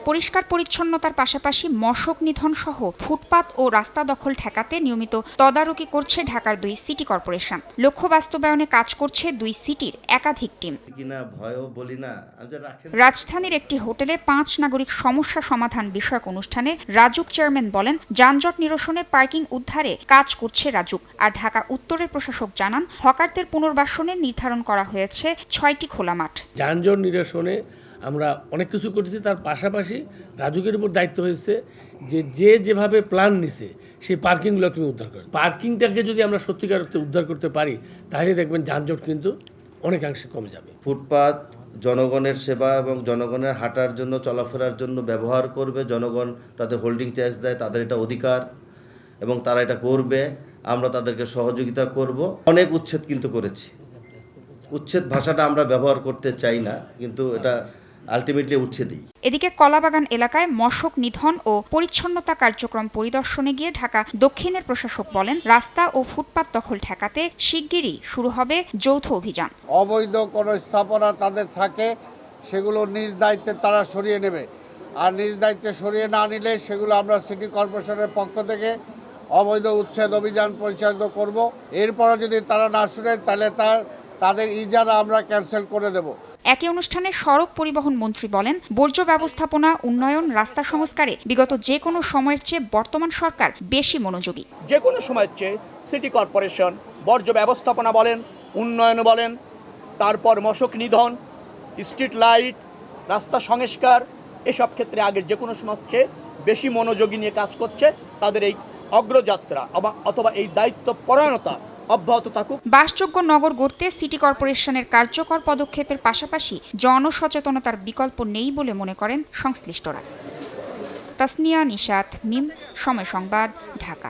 পরিষ্কার পরিচ্ছন্নতার পাশাপাশি মশক নিধন সহ ফুটপাত ও রাস্তা দখল ঠেকাতে নিয়মিত তদারকি করছে ঢাকার 2 সিটি কর্পোরেশন। লক্ষ্য বাস্তবায়নে কাজ করছে 2 সিটির একাধিক টিম। রাজধানীর একটি হোটেলে 5 নাগরিক সমস্যা সমাধান বিষয়ক অনুষ্ঠানে রাজুক চেয়ারম্যান বলেন, যানজট নিরসনে পার্কিং উদ্ধারে কাজ করছে রাজুক। আর ঢাকা উত্তরের প্রশাসক জানান, হকারদের পুনর্বাসনে নির্ধারণ করা হয়েছে 6টি খোলা মাঠ। যানজট নিরসনে আমরা অনেক কিছু করতেছি, তার পাশাপাশি রাজুকের উপর দায়িত্ব হয়েছে যে যেভাবে প্ল্যান নিছে সেই পার্কিংগুলো তুমি উদ্ধার করো। পার্কিংটাকে যদি আমরা সত্যিকার অর্থে উদ্ধার করতে পারি তাহলে দেখবেন যানজট কিন্তু অনেকাংশে কমে যাবে। ফুটপাত জনগণের সেবা এবং জনগণের হাঁটার জন্য চলাফেরার জন্য ব্যবহার করবে। জনগণ তাদের হোল্ডিং ট্যাক্স দেয়, তাদের এটা অধিকার এবং তারা এটা করবে। আমরা তাদেরকে সহযোগিতা করব। অনেক উচ্ছেদ কিন্তু করেছি। উচ্ছেদ ভাষাটা আমরা ব্যবহার করতে চাই না, কিন্তু এটা আলটিমেটলি উচ্ছেদই। এদিকে কলাবাগান এলাকায় মশক নিধন ও পরিচ্ছন্নতা কার্যক্রম পরিদর্শনে গিয়ে ঢাকা দক্ষিণের প্রশাসক বলেন, রাস্তা ও ফুটপাত দখল ঠেকাতে শিগগিরই শুরু হবে যৌথ অভিযান। অবৈধ কোনো স্থাপনা তাদের থাকে সেগুলো নিজ দায়িত্বে তারা সরিয়ে নেবে, আর নিজ দায়িত্বে সরিয়ে না নিলে সেগুলো আমরা সিটি কর্পোরেশনের পক্ষ থেকে অবৈধ উচ্ছেদ অভিযান পরিচালিত করব। এরপরে যদি তারা না শুনে তাহলে তাদের ইজারা আমরা ক্যান্সেল করে দেব। একই অনুষ্ঠানে সড়ক পরিবহন মন্ত্রী বলেন, বর্জ্য ব্যবস্থাপনা, উন্নয়ন, রাস্তা সংস্কারে বিগত যে কোনো সময়ের চেয়ে বর্তমান সরকার বেশি মনোযোগী। যে কোনো সময়ের চেয়ে সিটি কর্পোরেশন বর্জ্য ব্যবস্থাপনা বলেন, উন্নয়ন বলেন, তারপর মশক নিধন, স্ট্রিট লাইট, রাস্তা সংস্কার, এসব ক্ষেত্রে আগের যে কোনো সময়ের চেয়ে বেশি মনোযোগী নিয়ে কাজ করছে। তাদের এই অগ্রযাত্রা অথবা এই দায়িত্ব পরায়ণতা অব্যাহত থাকুক। বাসযোগ্য নগর গড়তে সিটি কর্পোরেশনের কার্যকর পদক্ষেপের পাশাপাশি জনসচেতনতার বিকল্প নেই বলে মনে করেন সংশ্লিষ্টরা। তাসনিয়া নিশাত, মিম, সময় সংবাদ, ঢাকা।